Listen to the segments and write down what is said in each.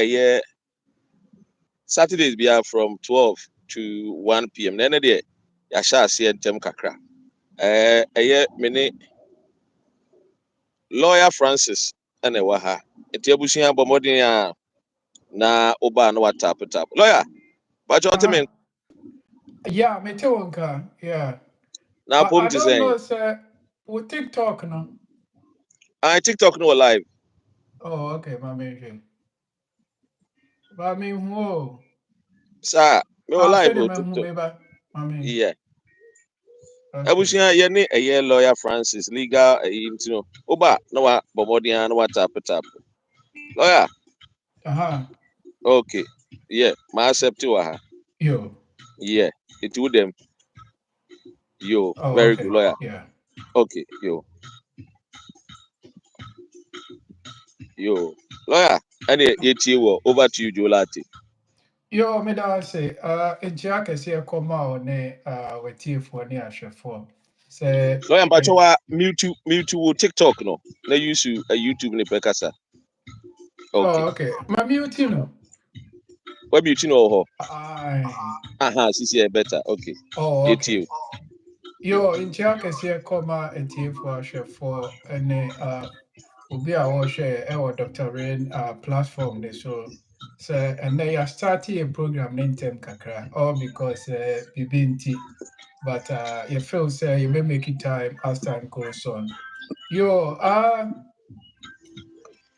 a year Saturdays be from 12 to 1 p.m. Then there, I shall see a tem kakra. A year many lawyer Francis and a waha. A tebushia bomodia na oba no tap. Lawyer, but you mean yeah, me too, yeah. now I don't know, sir. With TikTok, no. I TikTok no live. Oh, okay, my man. But I mean, whoa. Sir, me live After TikTok. I mean, Yeah. okay. Abushia yeni a year lawyer Francis legal you know oba no bomodia no tap. Lawyer. Okay. Yeah, my accept you. Yo. Yeah, it would them. Yo, Oh, very okay. good lawyer. Yeah. Okay, yo. Lawyer, and you over to you, Jolati. Yo, me da say, Jack is here come out ne, with tea for near for. Say, Lawyer, but you are mute TikTok, no? They use you a YouTube in Pekasa. Okay. oh, okay. My mute, you know. What mute no? Aye. CC better. Okay. Oh, It okay. you. Yo, in Jack is here come out and tea for and Ubi a share our Dr. REN platform ne so and they are starting a program named Tem Kakra, all because Bibinti. But you feel say you may make it time as time goes on. Yo,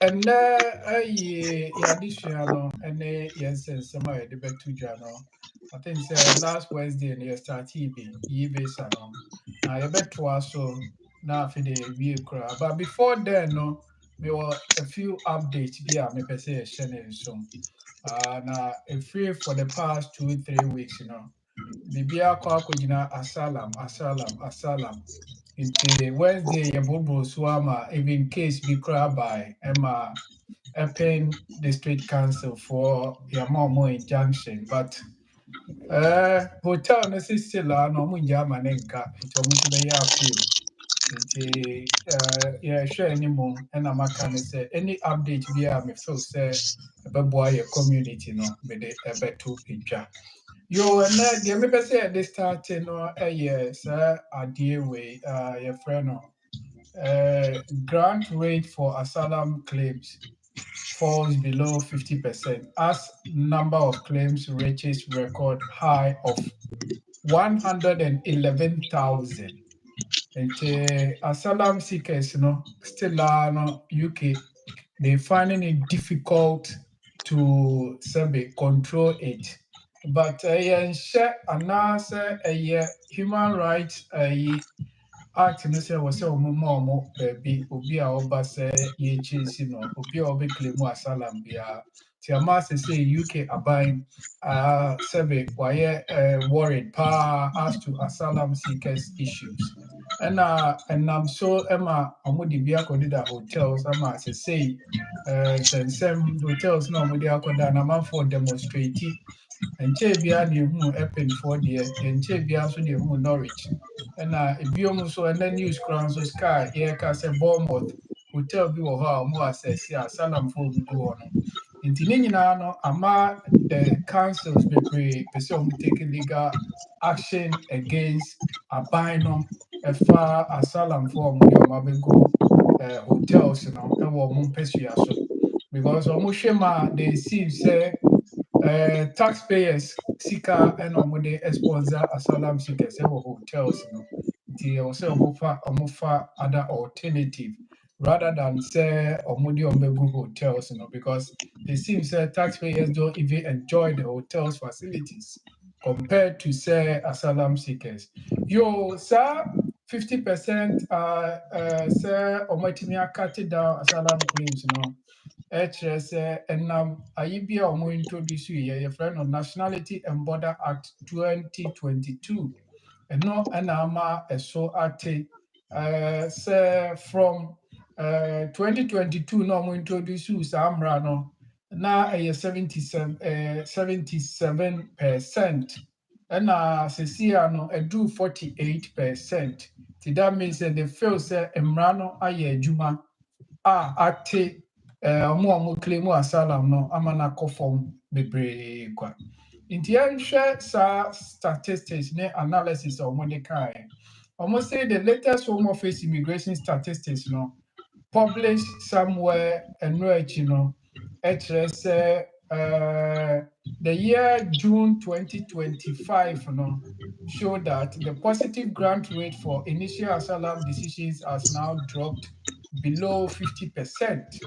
and additional and yes, some I the back to journal. I think say last Wednesday and you start EB salon. Now you bet to us so now for the vehicle. But before then, no, there were a few updates here. Me per se sharing so. Now if free for the past 2-3 weeks, Bibia kwa kujina asalam. Inti Wednesday ya bobo swama even case be crab by Emma Epping District Council for Yamomo injunction, but hotel necessarily no munja manenka into musubeya appeal. Inti yeah share anymore and I'm say any update via me feel say a boy community no me de ebetu picture. Yo, and the me say at this starting no yes idea way your friend no grant rate for asylum claims falls below 50% as number of claims reaches record high of 111,000. And asylum seekers, still no UK, they finding it difficult to control it. But share a human rights act no sɛ wɔ sɛ ɔmo baabi obi a ɔba sɛ yɛkyesi no obi a ɔbɛkle mu asylum biara nti ama sɛ sɛ UK aban sɛbe wayɛ worried paa as to asylum seekers issues ɛna ɛnam so ɛma ɔmo de bi akɔdeda hotels ama sɛ sei nsɛnsɛm hotels na ɔmo de akɔda na amanfoɔ demonstrate nkyɛn biara na ehu ɛpinfoɔ deɛ nkyɛn biara nso na ehu Norwich ɛna ebiom nso ɛna news kora nso sky yɛreka sɛ Bournemouth hotel bi wɔ hɔ a ɔmo asɛse asalamfoɔ bi gu hɔ no nti ne nyinaa no ama councils bebree pɛ sɛ ɔmo take legal action against aban no ɛfa asalamfoɔ a ɔmo de ɔmo abɛgu hotels no ɛwɔ ɔmo mpɛsua so because ɔmo hwɛ mu a they see sɛ taxpayers sika and omode sponsor asylum seekers for hotels nti also omofa other alternative rather than say omode ombegu hotels because it seems that taxpayers don't even enjoy the hotels facilities compared to say asylum seekers. Yo sir 50% say omotimia cut down asylum claims ɛkyerɛ sɛ ɛnam ayi bi a wɔn introduce yɛ friend of Nationality and Border Act 2022 ɛno ɛna ama ɛso ate sɛ from 2022 na wɔn introduce saa mmara no na ɛyɛ 77%. ɛna sesia no ɛduru 48%. Ti that means that they feel sɛ mmara no ayɛ adwuma a ate omo claim asylum no amana kofom bebre kwa. Inti share sa statistics ne analysis omo de kai. Almost say the latest Home Office immigration statistics no published somewhere you know the year June 2025 no show that the positive grant rate for initial asylum decisions has now dropped below 50%,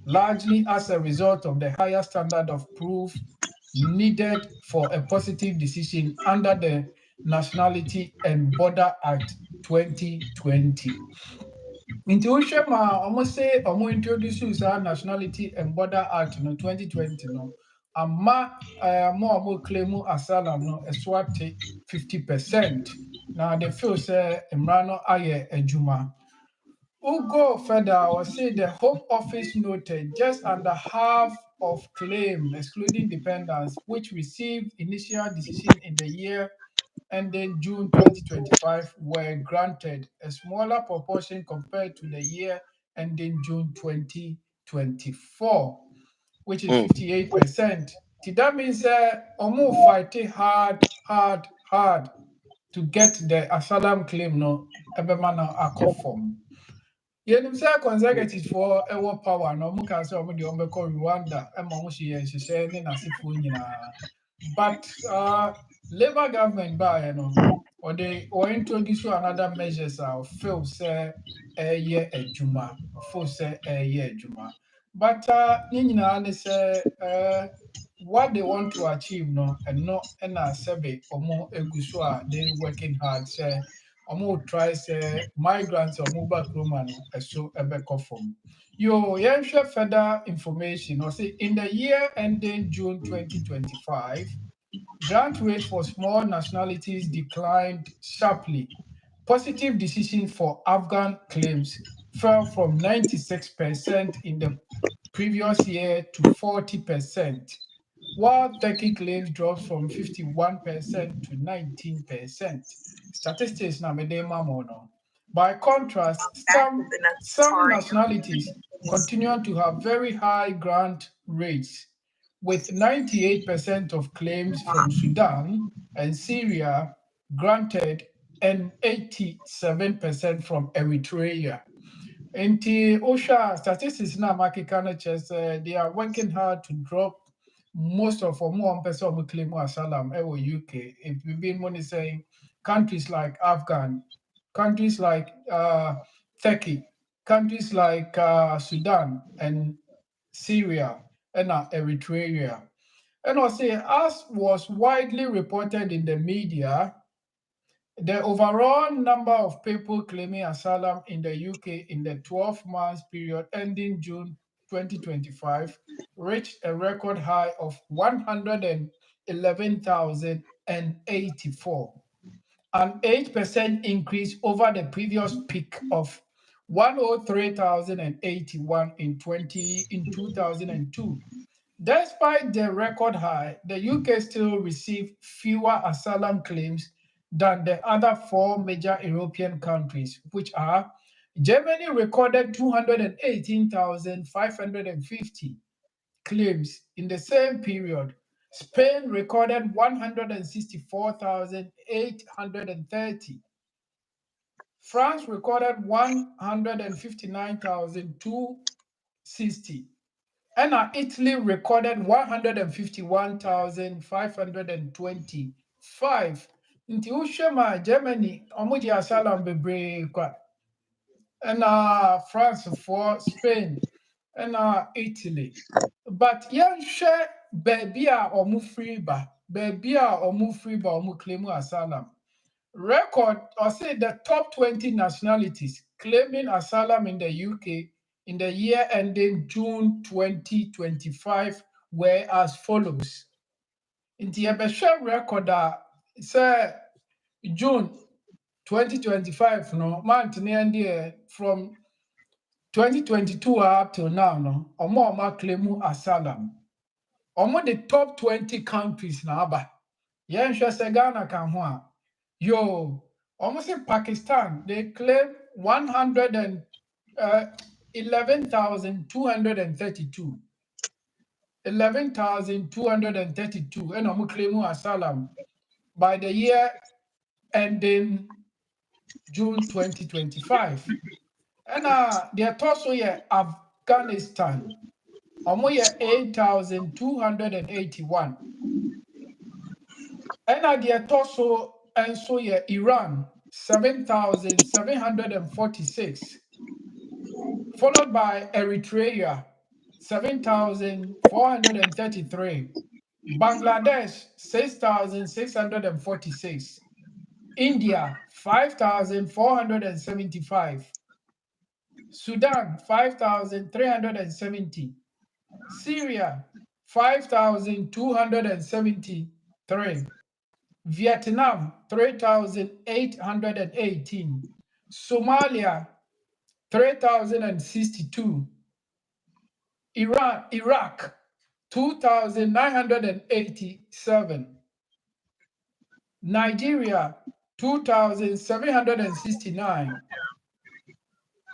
largely as a result of the higher standard of proof needed for a positive decision under the Nationality and Border Act 2020. Nti wohwɛ ma ɔmo say ɔmo introduce saa Nationality and Border Act no 2020 no ama ɔmo claim asylum no ɛso ate 50%. Na they feel say mmara no ayɛ adwuma. Ugo further or say the Home Office noted just under half of claim, excluding dependents, which received initial decision in the year ending June 2025 were granted, a smaller proportion compared to the year ending June 2024, which is 58%. That means Omo fighting hard to get the asylum claim no ebema na akofom. Yenim sɛ conservatives for ɛwɔ power na ɔmo ka sɛ ɔmo de ɔmo bɛkɔ Rwanda ɛma ɔmo hyɛ nhyehyɛ ne n'asefoɔ nyinaa. But Labour government baayɛ no ɔde introduce another measures a ɔfeel sɛ ɛyɛ adwuma but ne nyinaa ne sɛ what they want to achieve no ɛno ɛna sɛbe ɔmo egu so a they working hard sɛ ɔmo try sɛ migrants ɔmo ba kurom no ɛso ɛbɛkɔ fam. Yɛnhwɛ further information ɔsɛ in the year ending June 2025 grant rate for small nationalities declined sharply. Positive decisions for Afghan claims fell from 96% in the previous year to 40%, while Turkey claims dropped from 51% to 19%. Statistics na medema mono. By contrast, some nationalities continue to have very high grant rates, with 98% of claims from Sudan and Syria granted and 87% from Eritrea. Nti OSHA statistics na makika no kyerɛ they are working hard to drop most of them who person claim asylum or UK. If we've been money saying countries like Afghan, countries like Turkey, countries like Sudan and Syria and Eritrea. And I say, as was widely reported in the media, the overall number of people claiming asylum in the UK in the 12 months period ending June 2025 reached a record high of 111,084, an 8% increase over the previous peak of 103,081 in 2002. Despite the record high, the UK still received fewer asylum claims than the other four major European countries, which are Germany recorded 218,550 claims in the same period. Spain recorded 164,830. France recorded 159,260. And Italy recorded 151,525. Nti wohwɛ Germany ɔmo gye asylum bebree kwa. Ɛna France for Spain ɛna Italy. But yɛnhwɛ baabi a ɔmo firi ba, ɔmo claim asylum. Record or say the top 20 nationalities claiming asylum in the UK in the year ending June 2025 were as follows. In the record say June 2025 no month from 2022 up till now no omo claim asylum. Omo the top 20 countries na aba. Yenhwe se Ghana kan ho a almost in Pakistan, they claim 100 and 11,232. 11,232 and I'm claiming asylum by the year ending June 2025. And the torso here Afghanistan, 8,281. And the torso and so here Iran, 7,746. Followed by Eritrea, 7,433. Bangladesh, 6,646. India, 5,475. Sudan, 5,370. Syria, 5,273. Vietnam, 3,818. Somalia, 3,062. Iraq, 2,987. Nigeria, 2,769.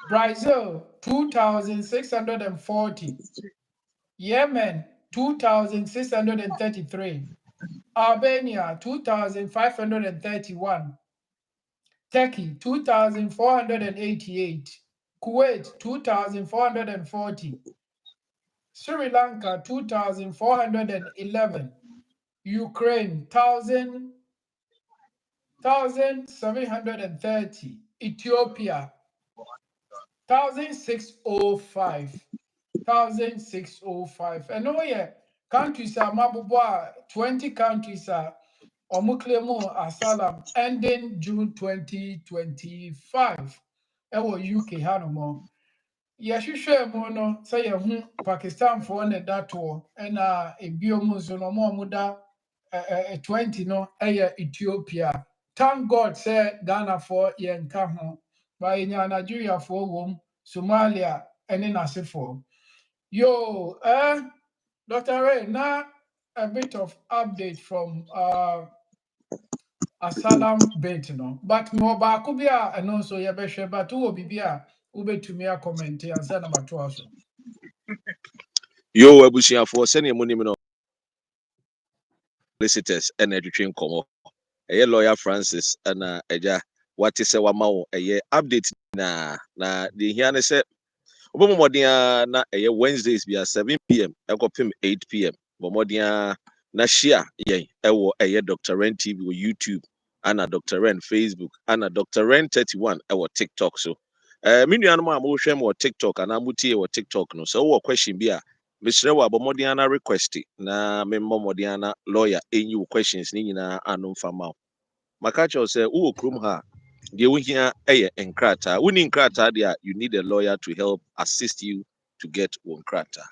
Brazil, 2,640. Yemen, 2,633. Albania, 2,531. Turkey, 2,488. Kuwait, 2,440. Sri Lanka, 2,411. Ukraine, 1,730. Ethiopia, 1,605. 1,605. And oh yeah, countries are Mabuboa, 20 countries are Omuklemo Asylum ending June 2025. Ewo UK Hanomo. Yɛhwehwɛ mu no sɛ yɛho Pakistanfoɔ ne da toɔ ɛna ebio mu nso no ɔmo a ɔmo da 20 no ɛyɛ Ethiopia. Thank God sɛ Ghanafoɔ yɛnka ho ba yɛnya Nigeriafoɔ wom, Somalia ɛne n'asefoɔ. Yo, Dr. Ray, now a bit of update from Asylum bit, but more back and also Yabesha, but who will be ube to me a comment and send number 12. Yo, Abusia for sending money solicitors and education come. A lawyer Francis and Eja, what is a wamao, a update na the Hiana said, Obomodia na Wednesdays be at 7 p.m. I got him 8 p.m. Bomodia na share ye ewo Dr. REN TV or YouTube and Dr. REN Facebook and Dr. REN 31 ewo TikTok so. Me nuanom a mo hwɛ mo TikTok and amutie wɔ TikTok no so wo question bi a mesrɛ wo abɔmɔden request na me mmɔmɔden na lawyer enyi wo questions ni nyinaa anom fama maka kyerɛw sɛ wo krom ha deɛ wohia ɛyɛ nkrataa woni nkrataa deɛ you need a lawyer to help assist you to get one nkrataa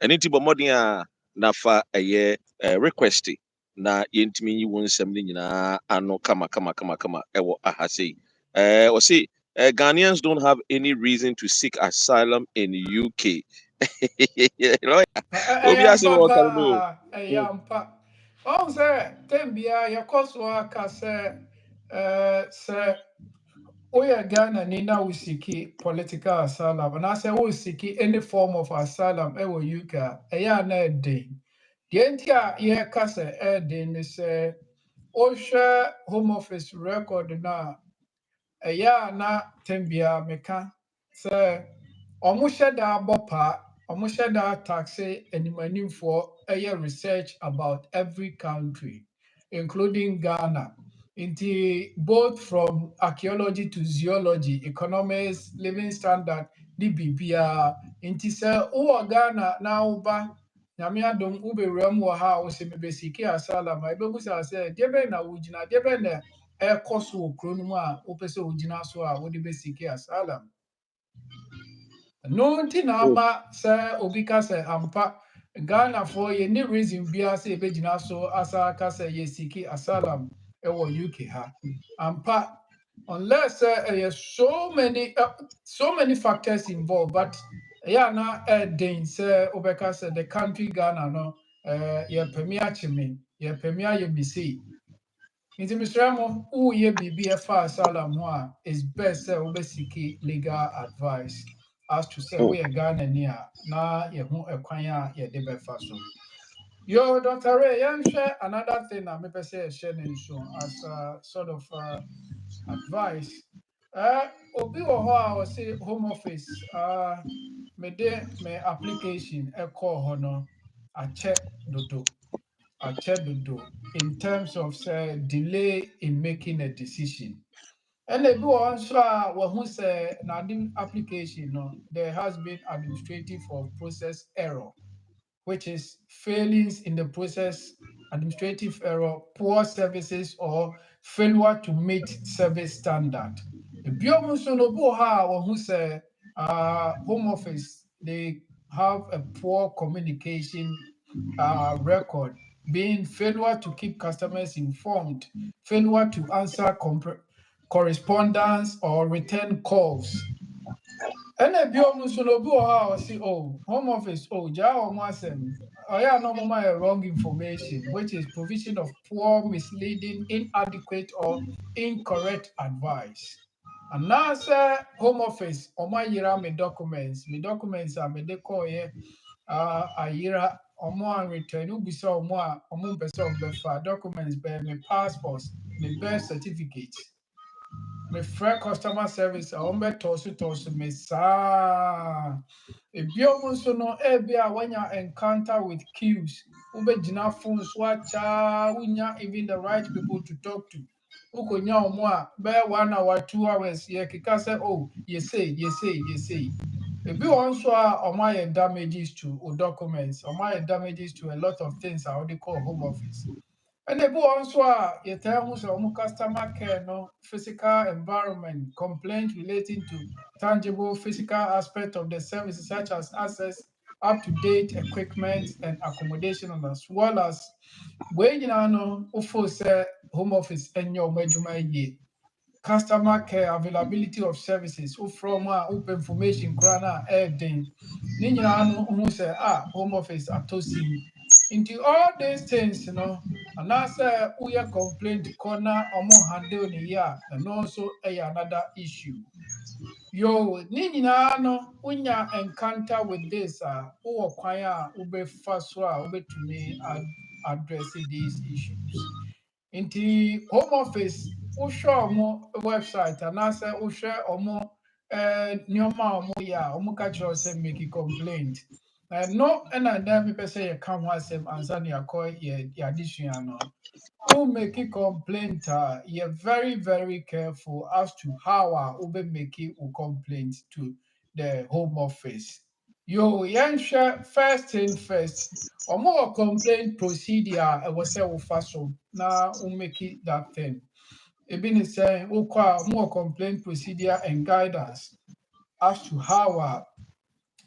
ɛne nti bɔmɔden a nafa ɛyɛ request na yɛntumi yi wo nsɛm no nyinaa ano kama ɛwɔ ahasei wɔse Ghanaians don't have any reason to seek asylum in UK. Oh, sir, Tembia, your course work as sir. We Ghana Nina we seek political asylum, and I say we seek any form of asylum ever UK. Na day. The entire year kasa din is OSHA Home Office record na na Tembia meka say omusha da bopa omusha da taxi animanim for research about every country, including Ghana. Both from archaeology to zoology, economics, living standard, DBPR. Say, Ghana now ba. Nyame adom wobɛwuram wɔ ha a wo sɛ mebɛsiki asylum a ɛbɛbusa sɛ deɛ bɛn na wogyina deɛ bɛn na ɛkɔ so wɔ kuro no mu a wopɛ sɛ wogyina so a wode bɛsiki asylum. No nti na ama sɛ obi ka sɛ ampa Ghanafoɔ yɛnni reason biara sɛ yɛbɛgyina so asa ka sɛ yɛsiki asylum ɛwɔ UK ha. Ampa unless so many factors involved, but na den sɛ wobɛka sɛ the country Ghana no yɛpɛmi akyeme yɛpɛmi ayɛ bisi. Nti mesrɛ mo woyɛ biribi ɛfa asylum ho a it's best sɛ wobɛsiki legal advice. as to say we are Ghana near na ye hu ekwanya ye de befa so. Yo, Dr. Ray, share another thing I maybe say sharing so as a sort of advice. Obi wo ho a wo say home office me de me application e call ho no a check dodo in terms of say delay in making a decision. And ebi wɔ hɔ nso a wɔho sɛ n'ade application no there has been administrative or process error, which is failings in the process, administrative error, poor services, or failure to meet service standard. Ebiom nso no obi wɔ hɔ a wɔho sɛ home office they have a poor communication record, being failure to keep customers informed, failure to answer correspondence or return calls. Ɛna biom nso no obi wɔ hɔ a ɔsi home office gyaa wɔn asɛm ɔyɛ a na wɔn ayɛ wrong information, which is provision of poor, misleading, inadequate or incorrect advice. Anaasɛ home office wɔn ayera me documents a me de kɔɔyɛ ayera wɔn return ubisa wɔn a wɔn mpɛ sɛ wɔbɛfa documents bɛyɛ me passport, me birth certificate. Me frɛ customer service a wɔmbɛtɔɔso me saa. Ebiom nso no ebi a wanya encounter with queues. Wobɛgyina phone so akyaa, wonya even the right people to talk to. Wokonya wɔn a bɛyɛ 1 hour 2 hours yɛkeka sɛ yɛsei. Ebi wɔ nso a wɔn ayɛ damages to documents, wɔn ayɛ damages to a lot of things a wɔde kɔ home office. And ebi wɔ nso a yɛtaa ho sɛ wɔn customer care no physical environment complaint relating to tangible physical aspect of the services such as access, up-to-date equipment and accommodation, and as well as wei nyinaa no wofo sɛ home office nyɛ wɔn adwuma yie. Customer care availability of services wofrɛ wɔn a wopɛ information koraa na ɛɛden ne nyinaa no ho sɛ home office atɔ sim. Into all these things, and that's we are complaint corner or more handle ni ya, and also another issue. Yo, Nina no unya encounter with this or kwaya ube faswa ube to me addressing these issues. Into home office, usho mo website and answer usho or more nyoma mo ya omukacho say make a complaint. No, and then people say you can't want them answer your call your addition. Who make a complaint? You're very, very careful as to how we make it a complaint to the home office. Yo, share first thing first. Or more complaint procedure, I was say so now we make it that thing. It been saying more complaint procedure and guidance as to how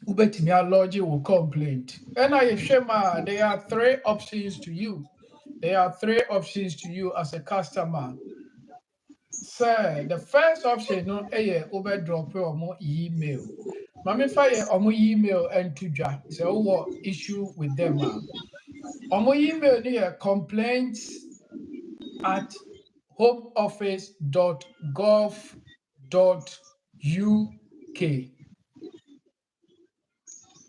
Ubetimia lodge will complaint. And I share there are 3 options to you. There are 3 options to you as a customer. Sir, the first option no ube drop or more email. Mami fire or more email and to ja. So what issue with them or more email near complaints at homeoffice.gov.uk.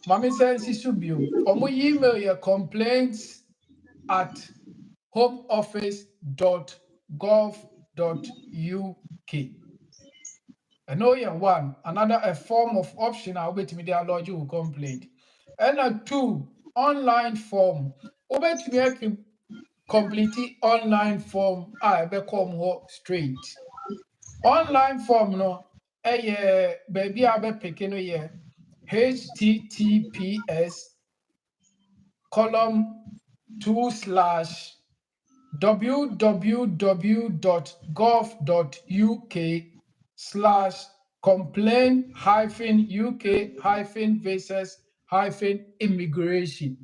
Mami says Sisubium. Omo email your complaints at homeoffice.gov.uk. I know you one. Another a form of option I'll bet me their logical complaint. And a 2 online form. Obet me complete online form. I become straight. Online form no. Baby I be picking here. https://www.gov.uk/complain-uk-vs-immigration.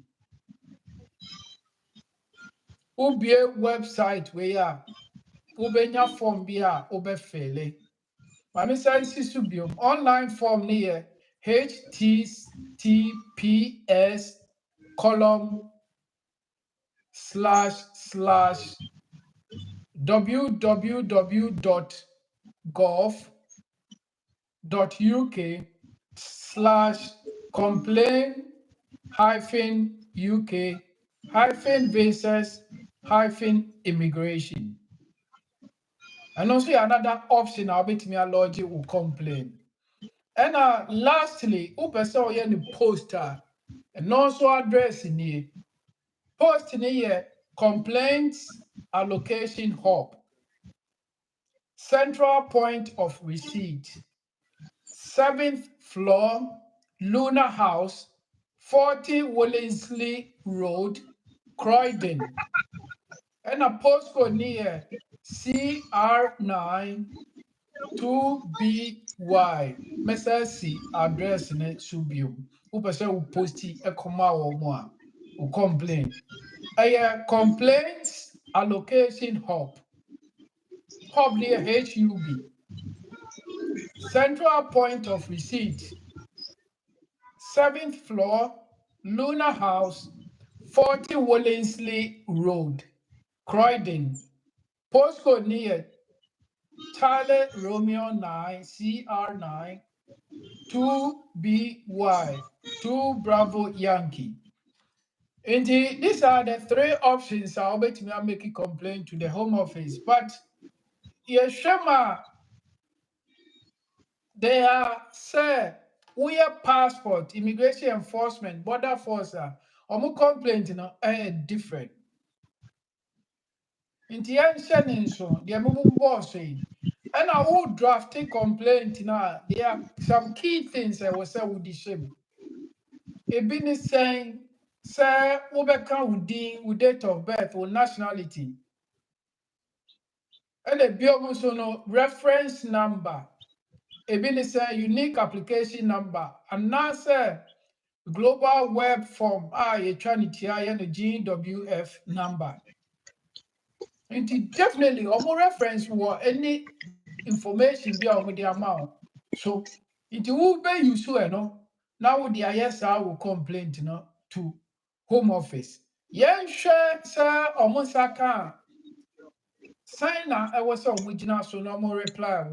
Ubie website where ubenya form bia ubefele. Mami say sisubium online form near https://www.gov.uk /complain-uk-visas-immigration. And also another option I'll bet me a lodge will complain. And lastly, who person any poster and also address in here. Post in here complaints allocation hub. Central point of receipt. 7th floor, Luna House, 40 Wolseley Road, Croydon. And a postcode near CR9 2BY. Message address in it subium. Upasa will post a comma or more. Will complain. A complaints allocation hub. Hub near HUB. Central point of receipt. 7th floor, Luna House, 40 Wolseley Road, Croydon. Postcode near Charlie Romeo 9 CR9 2BY 2 Bravo Yankee. Indeed, these are the three options I'll bet me make a complaint to the Home Office. But Yeshema, they are say we are passport, immigration enforcement, border force, or complaint different. In the ancient so the boss saying, and I will draft a complaint now. There are some key things I was say with the shame. A business saying, sir, Ubeka with date of birth or nationality. And a biomosono reference number. A business unique application number. And now say global web form a trinity and a GWF number. And definitely reference or any information be on the amount. So it will be useful now the ISR will complain to Home Office. Yen share sir Omosaka sign I was original so no more reply.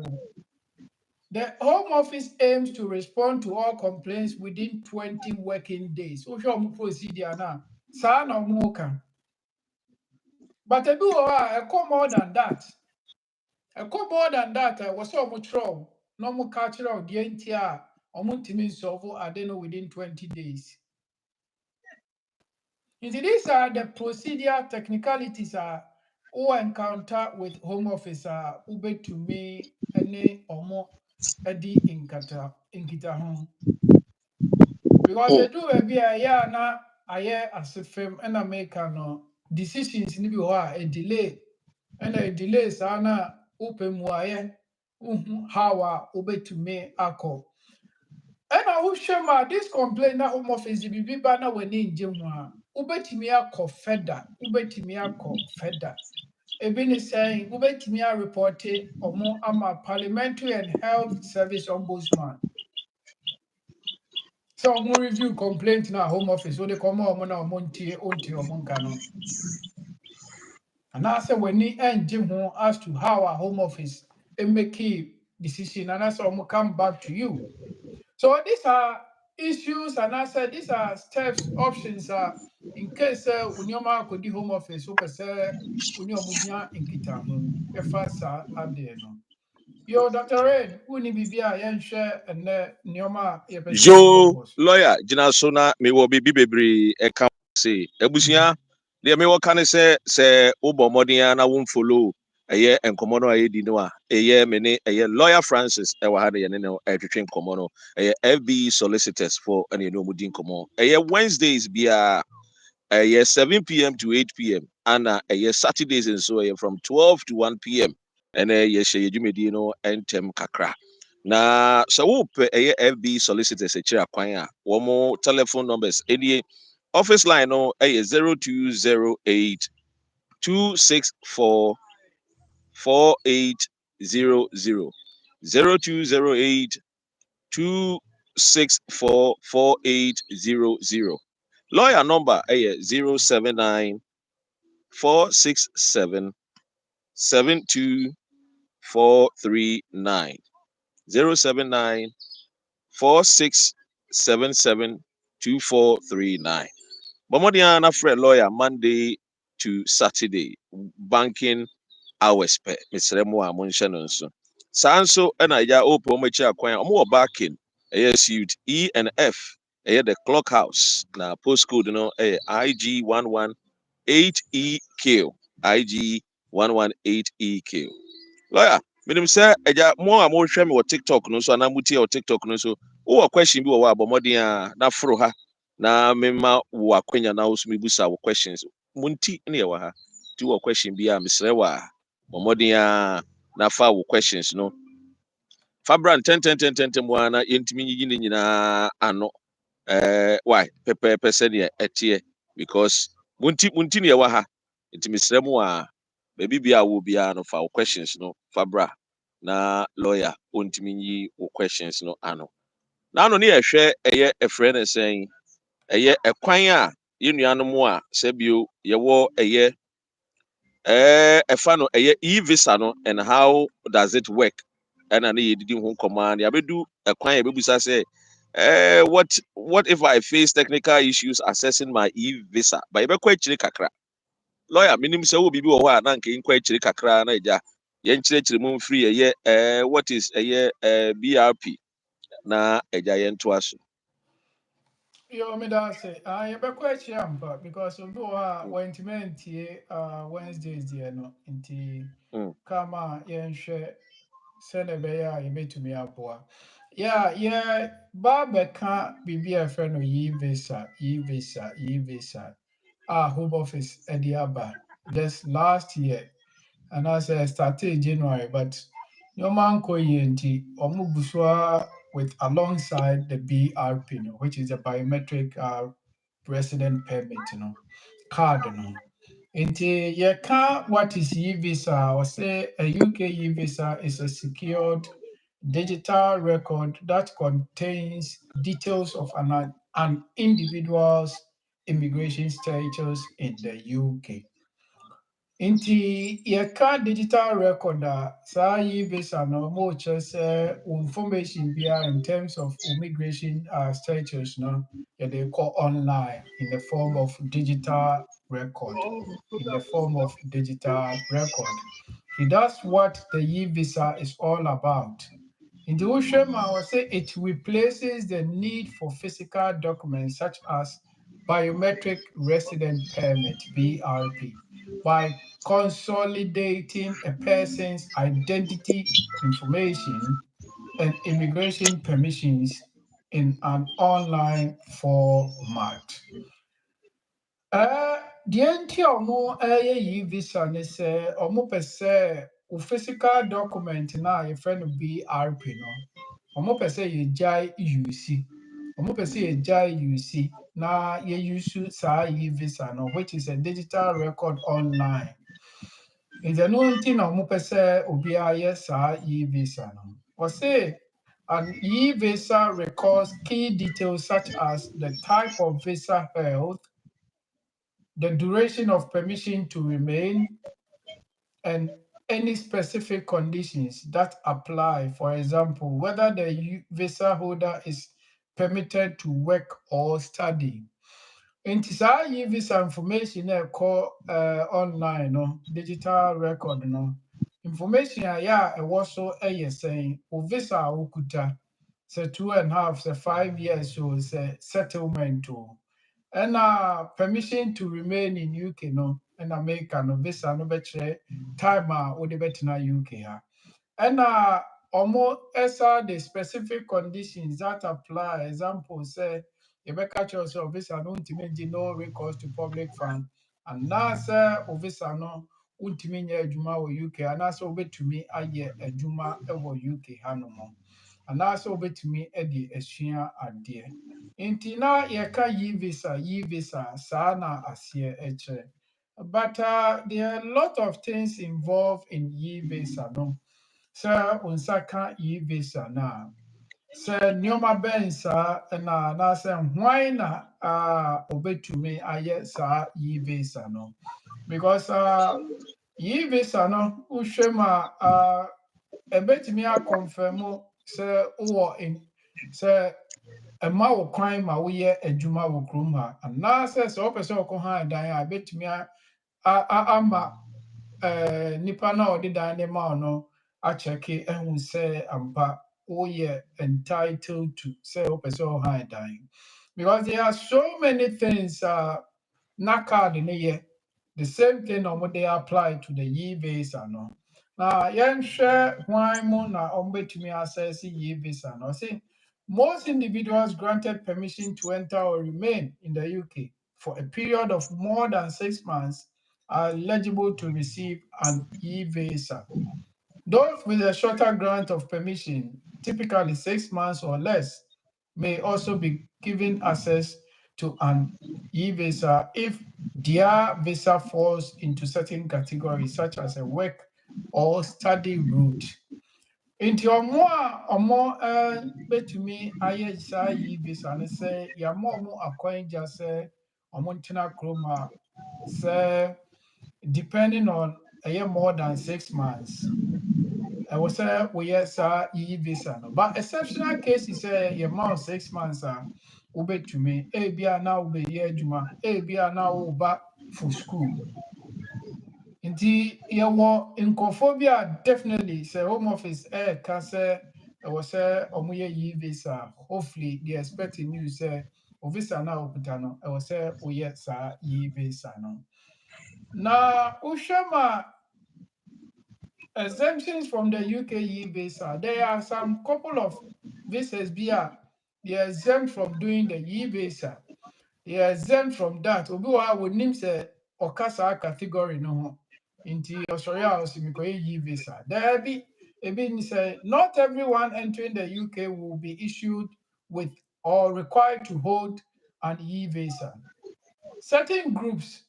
The Home Office aims to respond to all complaints within 20 working days. So sure procedure now. Sir no more can. But a do more than that. A more than that, I was so much wrong. No more culture of the NTR, or multimin solve, I don't know, within 20 days. Indeed, these are the procedure technicalities who encounter with Home Office ube to me, any or more, Eddie in home. Because they do be a year now, a year as a firm and a maker no decisions in a delay. And a delay sana open wire how to me ako. And I will share my this complaint na Home Office the bibi bana when in Jemwa. Ubetimi ako feda, ubetimi ako feda. Ebini saying ubetimi a reporte omo ama Parliamentary and Health Service Ombudsman. So I'm review complaint na Home Office. So they come on na monty omonkano. And I say when ni engine as to how our Home Office make a decision, and I say I'm come back to you. So these are issues, and I said these are steps, options in case unyoma could the Home Office who say unyomudia in kita if I there no. Yo, Dr. Red, uni bibia yen share and nyoma Joe lawyer gyina so na me wo bibi bebree eka say ebusua de me wo ka ne se wo mmɔden na wo follow ɛyɛ nkɔmɔ no ayɛ di no a ɛyɛ me ne ɛyɛ lawyer Francis ɛwɔ ha de yɛ ne no ɛtwetwe nkɔmɔ no ɛyɛ FB solicitors for ɛne no mu di nkɔmɔ ɛyɛ Wednesdays bia ɛyɛ 7 p.m. to 8 p.m. and ɛyɛ Saturdays nso ɛyɛ from 12 to 1 p.m. ɛnɛ yɛhyɛ yɛdwumadi no ɛntɛm kakra. Na so wopɛ ɛyɛ FB solicitors ɛkyerɛ kwan a wɔn telephone numbers ɛnie office line no ɛyɛ 0208 264 4800 0208 264 4800. Lawyer number 079 467 72439 079 46772439. Bomodia na friend lawyer Monday to Saturday. Banking hours per Mr. Mo a monhyɛ no nso. Saa nso ɛna ya open mo akyi akwan. Ɔmo wɔ backing. Ɛyɛ suit E and F. Ɛyɛ the clock house. Na postcode no ɛyɛ IG118EQ. IG118EQ. Lawyer, minim sɛ ɛgya mo a mohwɛ me wɔ TikTok no so anaa motie wɔ TikTok no so. Wowɔ question bi wɔ hɔ a bɔ mmɔden a na foro ha na mema wo akwanya na wo so mebusa wo questions. Munti ne yɛwɔ ha. Ti wɔ question bi a mesrɛ wɔ a bɔ mmɔden a na fa wo questions no. Fa bra ntɛntɛntɛntɛntɛ mu a na yɛntumi nyiyi ne nyinaa ano. Why? Pɛpɛɛpɛ sɛdeɛ ɛteɛ because munti ne yɛwɔ ha. Nti mesrɛ mu a baby bia wo bia no fa wo questions no fa bra na lawyer ontimi nyi wo questions no ano. Na no ne yɛhwɛ ɛyɛ ɛfrɛ ne sɛn ɛyɛ ɛkwan a yɛnuanom a sɛbio yɛwɔ ɛyɛ ɛfa no ɛyɛ e-visa no and how does it work? Ɛna ne yɛdidi ho nkɔmmɔ ne abedu ɛkwan a yɛbɛbusa sɛ what if I face technical issues accessing my e-visa? Ba yɛbɛkɔ akyire kakra. Lawyer, minim sɛ wo bibi wɔ hɔ a na nka nkɔ akyire kakra na ɛgya yɛnkyerɛkyerɛ mu mfiri ɛyɛ what is ɛyɛ BRP na ɛgya yɛntoa so. Yo, me da say, I be quite sure because we went Wednesdays there no inti kama share send a bear you made to me up. Yeah, Baba can't be a friend of visa. Home office at the Abba just last year, and I said started January, but your man ko yenti omubuswa with alongside the BRP, which is a biometric resident permit, card, Nti yɛka what is e-visa or say a UK e-visa is a secured digital record that contains details of an individual's immigration status in the UK. Nti yɛka digital record a saa e-visa no mo kyerɛ sɛ information biara in terms of immigration status no yɛde kɔ online in the form of digital record. That's what the e-visa is all about. In the Ushema, I would say it replaces the need for physical documents such as biometric resident permit (BRP) by consolidating a person's identity information and immigration permissions in an online format. Deɛ nti a ɔmo ɛyɛ e-visa ne sɛ ɔmo pɛ sɛ o physical document na a yɛfrɛ no BRP no ɔmo pɛ sɛ yɛgyae use na yɛuse saa e-visa no which is a digital record online. Nti ɛno nti na ɔmo pɛ sɛ obiara yɛ saa e-visa no. Ɔse an e-visa records key details such as the type of visa held, the duration of permission to remain, and any specific conditions that apply. For example, whether the visa holder is permitted to work or study. Nti saa visa information na ɛkɔ online no, digital record no, information a ɛwɔ so ɛyɛ sɛn, o visa a wokuta, sɛ 2.5, sɛ 5 years o, sɛ settlement o. Ɛna permission to remain in UK no, ɛna America no visa no bɛkyerɛ time a wode bɛtena UK ha. Ɛna ɔmo ɛsa the specific conditions that apply. Example sɛ yɛbɛka kyerɛ sɛ visa no ntumi gye no recourse to public fund, anaasɛ visa no wontumi nyɛ adwuma wɔ UK, anaasɛ wobɛtumi ayɛ adwuma wɔ UK hanom, anaasɛ wobɛtumi de asua adeɛ. Nti na yɛka e-visa saa na aseɛ ɛkyerɛ. But there are a lot of things involved in e-visa no. Sɛ wo nsa ka e-visa no a, sɛ nneɛma bɛn saa na anaasɛ hwan na obɛtumi ayɛ saa e-visa no. Because e-visa no wohwɛ mu a ɛbɛtumi akɔmfirm sɛ wowɔ So a ma wo kwan ma woyɛ adwuma wɔ kurom ha anaasɛ sɛ wopɛ sɛ ɔkɔ ha dan a bɛtumi ama nipa na ɔde dan ne ma no akyɛke ehu sɛ ampa woyɛ entitled to sɛ wopɛ sɛ ɔha dan because there are so many things na card ne yɛ the same thing they apply to the ye visa no. Na yɛnhwɛ hwan mu na ɔmbɛtumi access ye visa no. See, most individuals granted permission to enter or remain in the UK for a period of more than 6 months are eligible to receive an e-visa. Those with a shorter grant of permission, typically 6 months or less, may also be given access to an e-visa if their visa falls into certain categories such as a work or study route. Nti ọmọ betumi ayɛ saa e-visa ne sɛ yɛama ɔmo akwangya sɛ ɔmo ntena kurom a sɛ depending on more than 6 months. ɛwɔ sɛ woyɛ saa e-visa no, but exceptional cases sɛ yɛma 6 months a wobɛtumi ebia na wobɛyɛ adwuma ebia na woba for school. Nti yɛwɔ nkɔfoɔ bi a definitely sɛ home office ɛɛka sɛ ɛwɔ sɛ ɔmo yɛ e-visa hopefully they expecting you sɛ o visa na okuta no ɛwɔ sɛ woyɛ saa e-visa no. Na wohwɛ ma exemptions from the UK e-visa, there are some couple of visas they are exempt from doing the e-visa. They are exempt from that. Obi wa would name say okasa category no. Inti Australia e-visa. There be say not everyone entering the UK will be issued with or required to hold an e-visa. Certain groups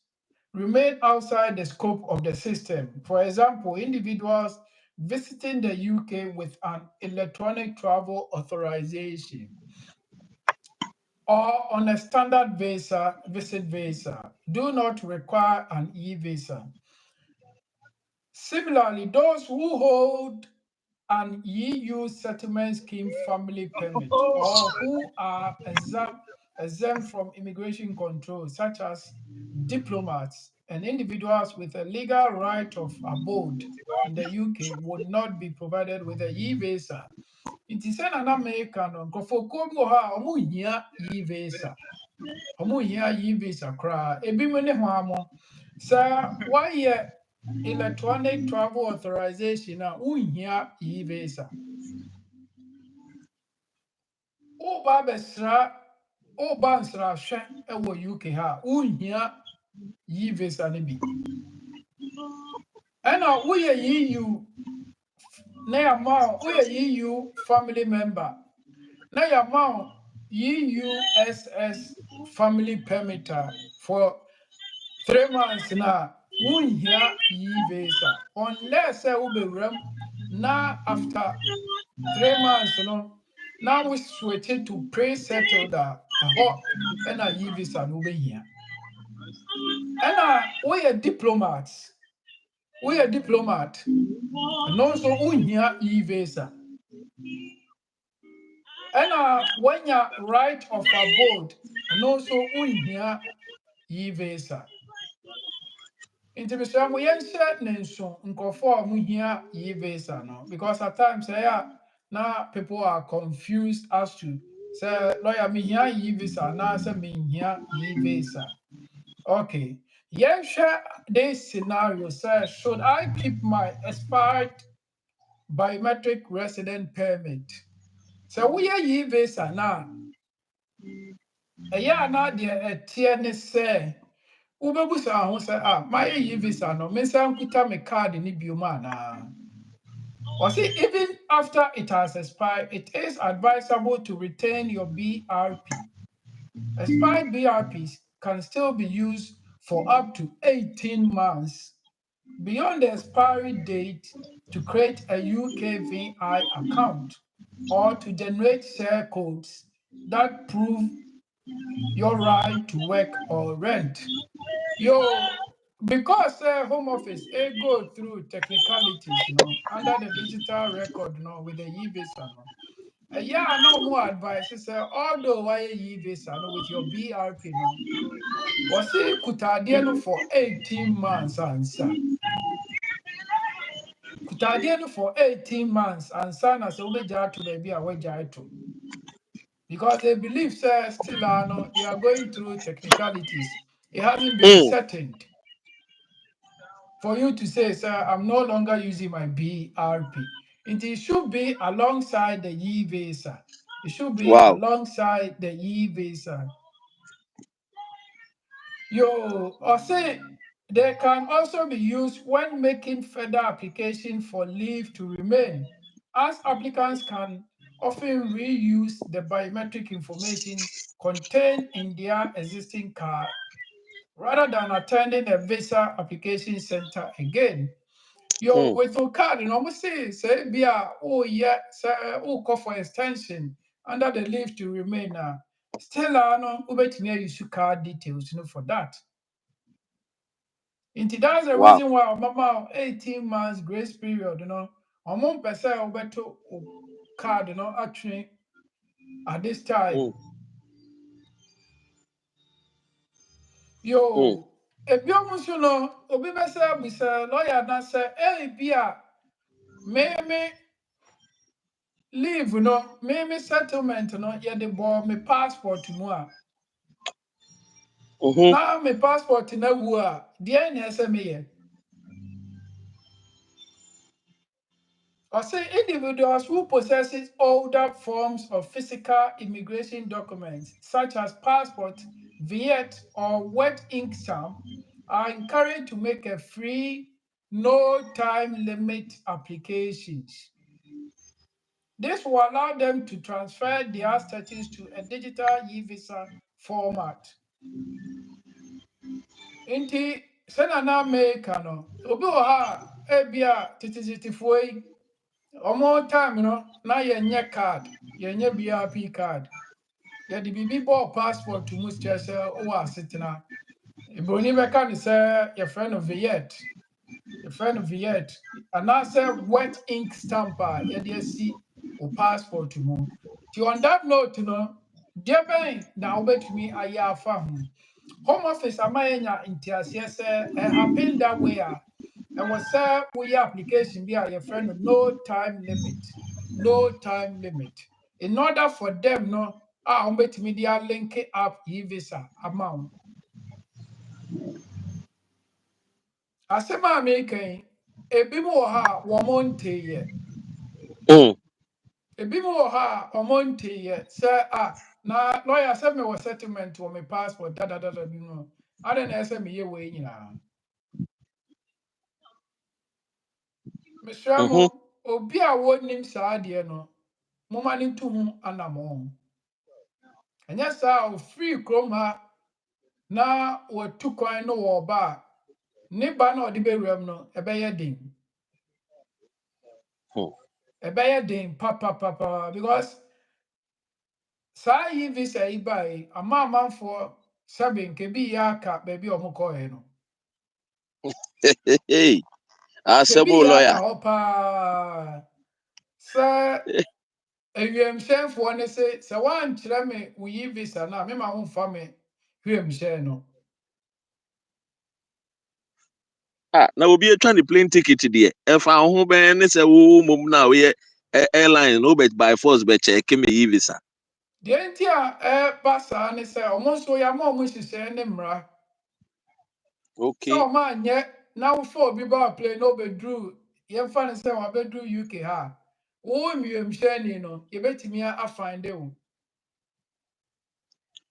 remain outside the scope of the system. For example, individuals visiting the UK with an electronic travel authorization or on a standard visit visa do not require an e-visa. Similarly, those who hold an EU settlement scheme family permit or who are exempt from immigration control, such as diplomats and individuals with a legal right of abode in the UK, would not be provided with a e-visa. It is an American e-visa. E-visa cry. Ebi mene hwamo. Sir, why electronic travel authorization na unhia e-visa. Oba nsra hwe ewo UK ha unhia e-visa ne bi. Ena wo ye EU na ya ma wo ye EU family member na ya ma EUSS family permit for 3 months na unhia e-visa unless wo be rem na after 3 months now we switch it to pre-settled and a e-visa no be here. And we are diplomats. We are diplomat. And also we here e-visa. And when you right of abode, and also we here e-visa. Into the same way, nso nkofo mu here e-visa no because at times now people are confused as to say lawyer me here e-visa now say me here e-visa. Okay. Yes, this scenario says should I keep my expired biometric resident permit? So we are e-visa now. Now the tier say ubebusa ho say my e-visa no me say nkuta me card ni bioma na. Or see, even after it has expired, it is advisable to retain your BRP. Expired BRPs can still be used for up to 18 months beyond the expiry date to create a UKVI account or to generate share codes that prove your right to work or rent. Because home office go through technicalities, under the digital record, with the e-visa, Yeah, no more advice. It's although why you visa no with your BRP no. Was it kutadiano for 18 months answer. Kutadiano for 18 months and son as a to baby away to. Because they believe sir still no, they are going through technicalities. It hasn't been settled. For you to say, sir, I'm no longer using my BRP. It should be alongside the e-visa. It should be Wow. alongside the e-visa. Or say they can also be used when making further application for leave to remain, as applicants can often reuse the biometric information contained in their existing card rather than attending a visa application center again. With your card, you know, say, be oh, yeah, say, oh, call for extension under the leave to remain. Still, no, use card details, for that. That's the Wow. reason why mama 18 months grace period, on person obeto card, actually at this time. If you almost obi besa we say lawyer na say bia me leave me settlement yeah the boy me passport mu a na me passport na wu a dey na say me ye. Or say individuals who possesses older forms of physical immigration documents, such as passport, viet, or wet ink stamp, are encouraged to make a free, no time limit applications. This will allow them to transfer their status to a digital e-visa format. Inti sena na America no, obi wɔ ha ebia titititifoɔ yi Omo time na yenye card, yenye BRP card. Yɛde biribi bɔɔ passport mu kyerɛ sɛ wowɔ asetena. Broni bɛka ne sɛ yɛfrɛ no viet. Yɛfrɛ no viet. Anaasɛ wet ink stamp a yɛde asi wo passport mu. On that note, deɛ bɛn na wobɛtumi ayɛ afa ho. Home Office ama yɛnya nteaseɛ sɛ happen that way a ɛwɔ sɛ woyɛ application bi a yɛfrɛ no no time limit. No time limit. In order for them wɔbɛtumi de link up e-visa ama wo. Asɛm a meka yi, ebi mu wɔ ha a wɔn nteyɛ. Ebi mu wɔ ha a wɔn nteyɛ sɛ na lawyer sɛ mewɔ settlement wɔ me passport dadadada bi mu. Adɛn na ɛsɛ meyɛ wei nyinaa. Mesrɛ mo, obi a wɔnnim saa adeɛ no, momma ne nto ho anammɔn. Ɛnyɛ saa a ofiri kurom ha na watu kwan no wɔ ɔba a, ne ba na ɔde bɛwura mu no, ɛbɛyɛ den. Ɛbɛyɛ den papapapa because saa e-visa yi bae, ama amanfoɔ sɛbe nka bi yɛ aka baabi a ɔmo kɔɔɛ no. Hey, Kebi yɛ lawyer. aka hɔ paa. Sɛ awiemhyɛnfoɔ ne sɛ woankyerɛ me wo e-visa no a mema womfa me wiemhyɛn no. Na obi atwa ne plane ticket deɛ ɛfa ho bɛn ne sɛ wo mom na woyɛ airline no by force check me e-visa. Deɛ nti a ɛba saa ne sɛ ɔmo nso yɛama ɔmo nhyehyɛe ne mmara. Okay. Sɛ ɔmo anyɛ na wofa obi ba plane na obɛduru yɛmfa ne sɛ wabɛduru UK ha a wo wiemhyɛn no yɛbɛtumi afinde wo.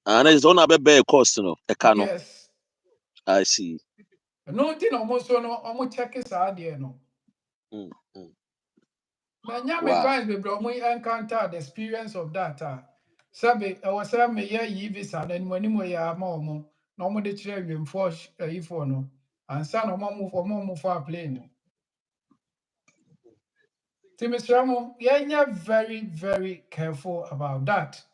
And it's on a bɛbɛɛ cost no ɛka no. Yes. I see. No nti na ɔmo nso no ɔmo check saa adeɛ no. Manya me clients bebree ɔmo encounter the experience of that a sɛbe ɛwɔ sɛ meyɛ e-visa no animuanim yɛ ama ɔmo na ɔmo de kyerɛ awiemfoɔ ayifoɔ no ansa na ɔmo fa plane no. Nti mesrɛ mo yɛnyɛ very very careful about that.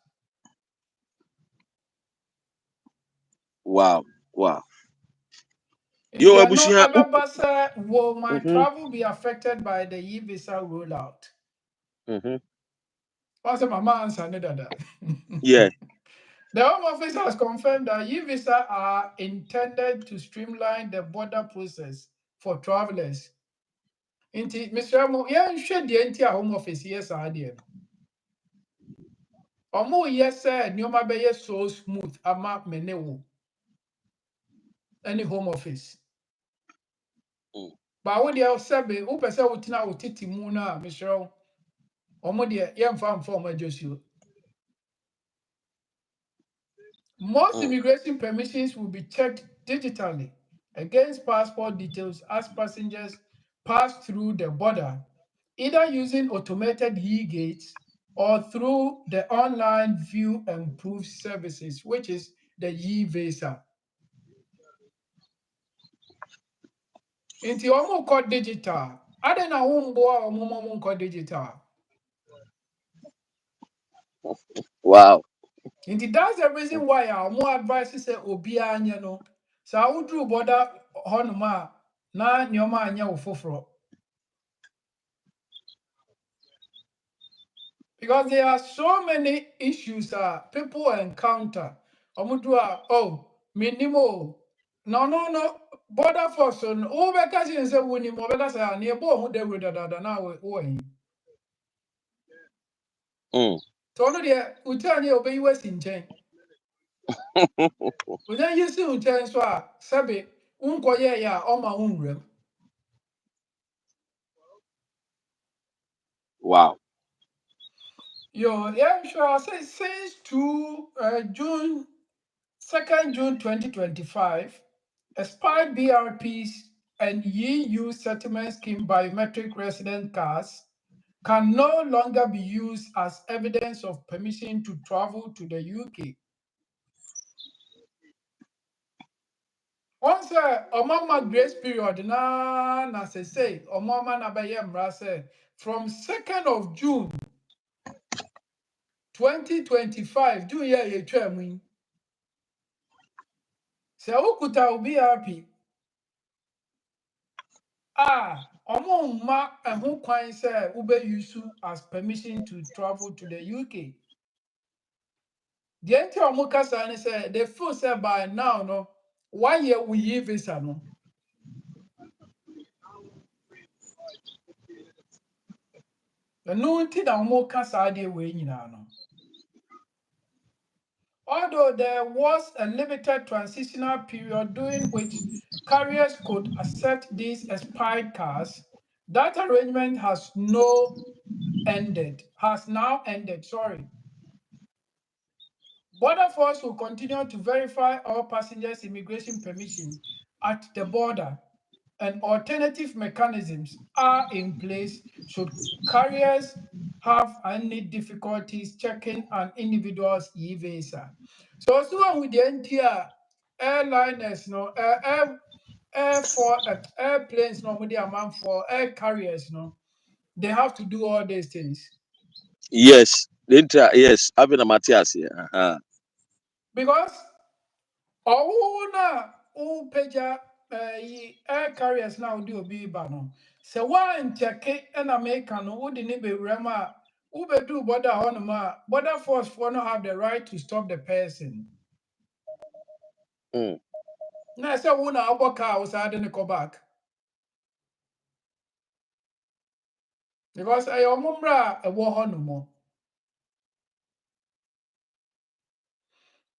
Wow. Yo, will my travel be affected by the e-visa rollout? What's my answer? That. Yeah. The Home Office has confirmed that e-visa are intended to streamline the border process for travelers. Inti, Mr. Amo, yeah, share the entire Home Office, yes, I did. Omo, yes, sir, Nyoma be so smooth, ama menewo, any Home Office. Mm. But what they have said, who person would now titi muna, Mr. Omo, dear, young farm former just you. Most Mm. immigration permissions will be checked digitally against passport details as passengers pass through the border, either using automated e-gates or through the online view and proof services, which is the e-visa. Inti omo ko digital. Ade na wumbo omo ko digital. Wow. Inti that's the reason why omo advice say obi anya no. Sa udru border honuma na nyoma anya ofoforo. Because there are so many issues that people encounter. Omudua, oh, minimo. No. Border force on oh because you say winning more because I near bo who they would now way. Mm. So no there utani obey West in chain. When you see utani so sabi unko ya oma unrem. Wow. Yo, yeah, sure. I say since to June 2nd June 2025, expired BRPs and EU settlement scheme biometric resident cards can no longer be used as evidence of permission to travel to the UK. Once a grace period na say na bayem say from 2nd of June 2025 do ye twam say ukuta BRP omo mma ɛho kwan sɛ ube use as permission to travel to the UK. The nti omo kasa ne sɛ they feel sɛ by now no 1 year we yi visa no. Ɛno nti na omo kasa de we nyina no. Although there was a limited transitional period during which carriers could accept these expired cards, that arrangement has now ended. Sorry. Border Force will continue to verify all passengers' immigration permission at the border, and alternative mechanisms are in place should carriers have any difficulties checking an individual's e-visa. So, with the entire airliners, no, airplanes, no, with the amount for air carriers, no, they have to do all these things. Yes. Yes. Having a Matthias here. Because na peja air carriers now do obi ba no. Se one check and America no wo de ne be rema who be do border on ma border force for no have the right to stop the person. Mm. Na say wo na aboka wo sa de ne go back. Because I omumra e wo ho no mo.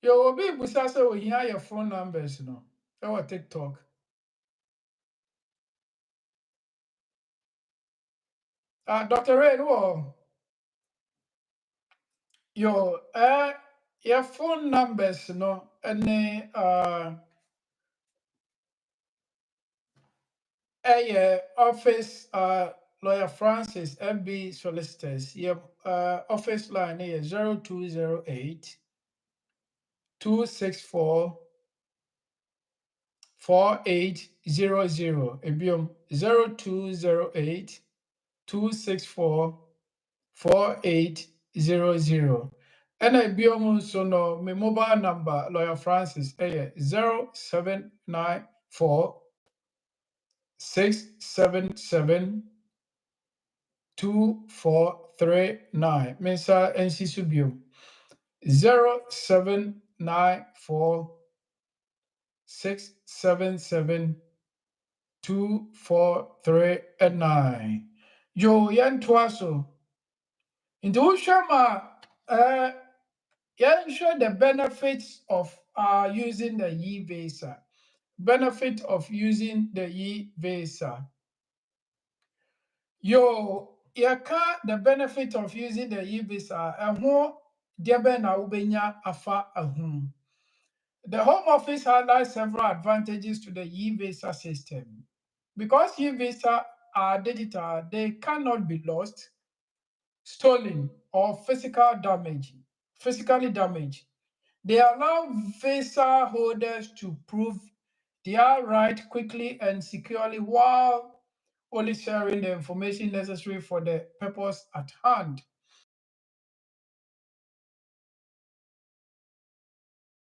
Yo obi busa say we hear your phone numbers no. E wo TikTok. Dr. Ray, wo yo your phone numbers no any office lawyer Francis FB solicitors your office line is 0208 264 4800 ebiom 0208 264 4800 and ebiom so no my mobile number lawyer Francis 0794 677 2433 239. Mensa NC 0794 677 243 Yo yan twaso. Into Ushama ensure the benefits of using the e-visa. Benefit of using the e-visa. Yo, yɛka the benefit of using the e-visa, ɛho deɛ bɛn na wobɛnya afa ɛho. The Home Office highlights several advantages to the e-visa system. Because e-visa are digital, they cannot be lost, stolen, or physically damaged. They allow visa holders to prove their right quickly and securely while only sharing the information necessary for the purpose at hand.